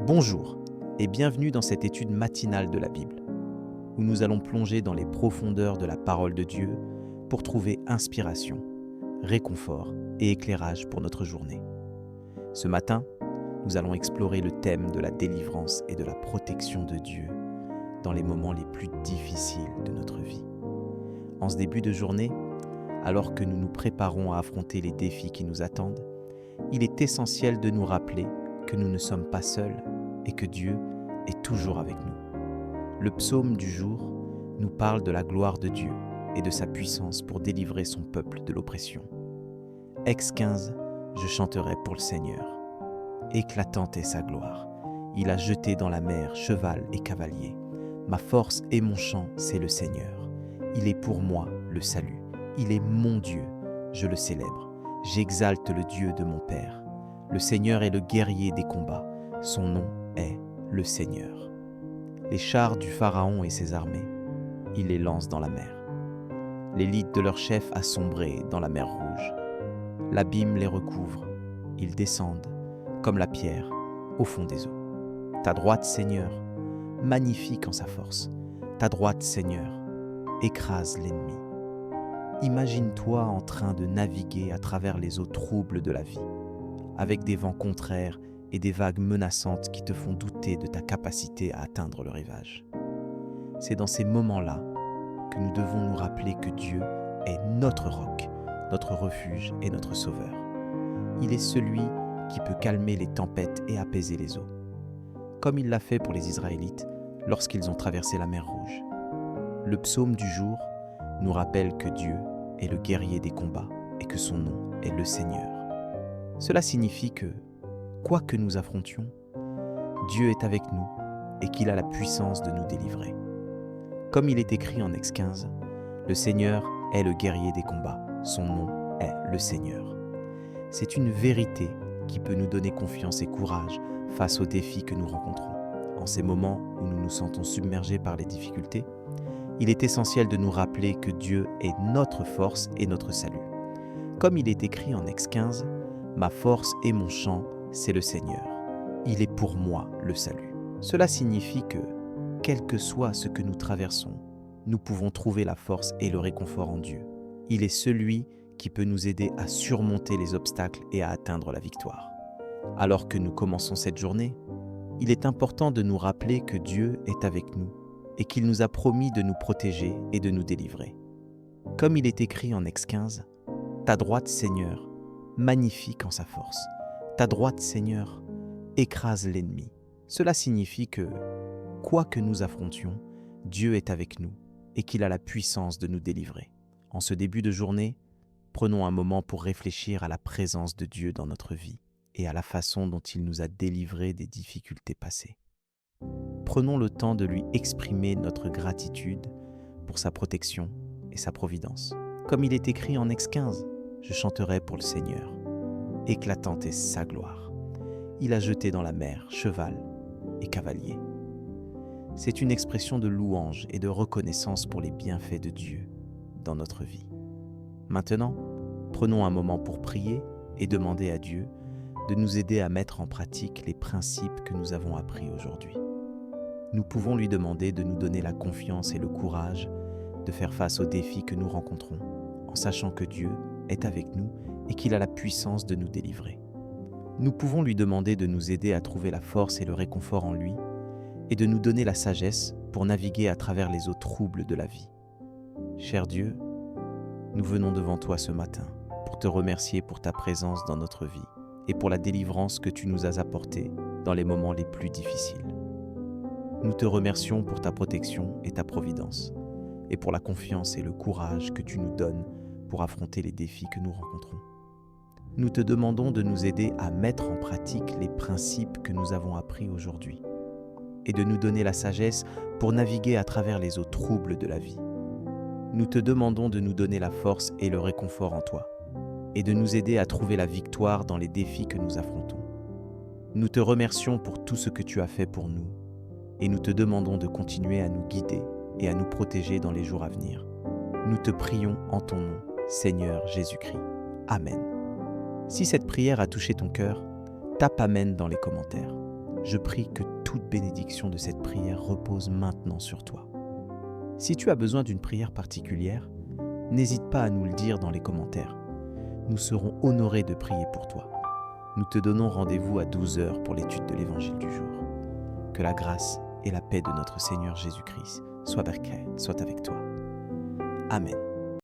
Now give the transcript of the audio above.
Bonjour et bienvenue dans cette étude matinale de la Bible, où nous allons plonger dans les profondeurs de la parole de Dieu pour trouver inspiration, réconfort et éclairage pour notre journée. Ce matin, nous allons explorer le thème de la délivrance et de la protection de Dieu dans les moments les plus difficiles de notre vie. En ce début de journée, alors que nous nous préparons à affronter les défis qui nous attendent, il est essentiel de nous rappeler que nous ne sommes pas seuls et que Dieu est toujours avec nous. Le psaume du jour nous parle de la gloire de Dieu et de sa puissance pour délivrer son peuple de l'oppression. Ex 15, je chanterai pour le Seigneur. Éclatante est sa gloire. Il a jeté dans la mer cheval et cavalier. Ma force et mon chant, c'est le Seigneur. Il est pour moi le salut. Il est mon Dieu, je le célèbre. J'exalte le Dieu de mon Père. Le Seigneur est le guerrier des combats. Son nom est le Seigneur. Les chars du Pharaon et ses armées, il les lance dans la mer. L'élite de leur chef a sombré dans la mer Rouge. L'abîme les recouvre. Ils descendent, comme la pierre, au fond des eaux. Ta droite, Seigneur, magnifique en sa force. Ta droite, Seigneur, écrase l'ennemi. Imagine-toi en train de naviguer à travers les eaux troubles de la vie, avec des vents contraires et des vagues menaçantes qui te font douter de ta capacité à atteindre le rivage. C'est dans ces moments-là que nous devons nous rappeler que Dieu est notre roc, notre refuge et notre sauveur. Il est celui qui peut calmer les tempêtes et apaiser les eaux, comme il l'a fait pour les Israélites lorsqu'ils ont traversé la mer Rouge. Le psaume du jour nous rappelle que Dieu est le guerrier des combats et que son nom est le Seigneur. Cela signifie que, quoi que nous affrontions, Dieu est avec nous et qu'il a la puissance de nous délivrer. Comme il est écrit en Ex 15, le Seigneur est le guerrier des combats, son nom est le Seigneur. C'est une vérité qui peut nous donner confiance et courage face aux défis que nous rencontrons. En ces moments où nous nous sentons submergés par les difficultés, il est essentiel de nous rappeler que Dieu est notre force et notre salut. Comme il est écrit en Ex 15, « Ma force et mon chant, c'est le Seigneur. Il est pour moi le salut. » Cela signifie que, quel que soit ce que nous traversons, nous pouvons trouver la force et le réconfort en Dieu. Il est celui qui peut nous aider à surmonter les obstacles et à atteindre la victoire. Alors que nous commençons cette journée, il est important de nous rappeler que Dieu est avec nous et qu'il nous a promis de nous protéger et de nous délivrer. Comme il est écrit en Ex 15, « Ta droite, Seigneur, magnifique en sa force. Ta droite, Seigneur, écrase l'ennemi. » Cela signifie que, quoi que nous affrontions, Dieu est avec nous et qu'il a la puissance de nous délivrer. En ce début de journée, prenons un moment pour réfléchir à la présence de Dieu dans notre vie et à la façon dont il nous a délivrés des difficultés passées. Prenons le temps de lui exprimer notre gratitude pour sa protection et sa providence. Comme il est écrit en Ex 15, « Je chanterai pour le Seigneur. Éclatante est sa gloire. Il a jeté dans la mer cheval et cavalier. » C'est une expression de louange et de reconnaissance pour les bienfaits de Dieu dans notre vie. Maintenant, prenons un moment pour prier et demander à Dieu de nous aider à mettre en pratique les principes que nous avons appris aujourd'hui. Nous pouvons lui demander de nous donner la confiance et le courage de faire face aux défis que nous rencontrons, en sachant que Dieu est avec nous et qu'il a la puissance de nous délivrer. Nous pouvons lui demander de nous aider à trouver la force et le réconfort en lui et de nous donner la sagesse pour naviguer à travers les eaux troubles de la vie. Cher Dieu, nous venons devant toi ce matin pour te remercier pour ta présence dans notre vie et pour la délivrance que tu nous as apportée dans les moments les plus difficiles. Nous te remercions pour ta protection et ta providence et pour la confiance et le courage que tu nous donnes pour affronter les défis que nous rencontrons. Nous te demandons de nous aider à mettre en pratique les principes que nous avons appris aujourd'hui et de nous donner la sagesse pour naviguer à travers les eaux troubles de la vie. Nous te demandons de nous donner la force et le réconfort en toi et de nous aider à trouver la victoire dans les défis que nous affrontons. Nous te remercions pour tout ce que tu as fait pour nous et nous te demandons de continuer à nous guider et à nous protéger dans les jours à venir. Nous te prions en ton nom, Seigneur Jésus-Christ. Amen. Si cette prière a touché ton cœur, tape Amen dans les commentaires. je prie que toute bénédiction de cette prière repose maintenant sur toi. Si tu as besoin d'une prière particulière, n'hésite pas à nous le dire dans les commentaires. Nous serons honorés de prier pour toi. Nous te donnons rendez-vous à 12h pour l'étude de l'Évangile du jour. Que la grâce et la paix de notre Seigneur Jésus-Christ soient avec toi. Amen.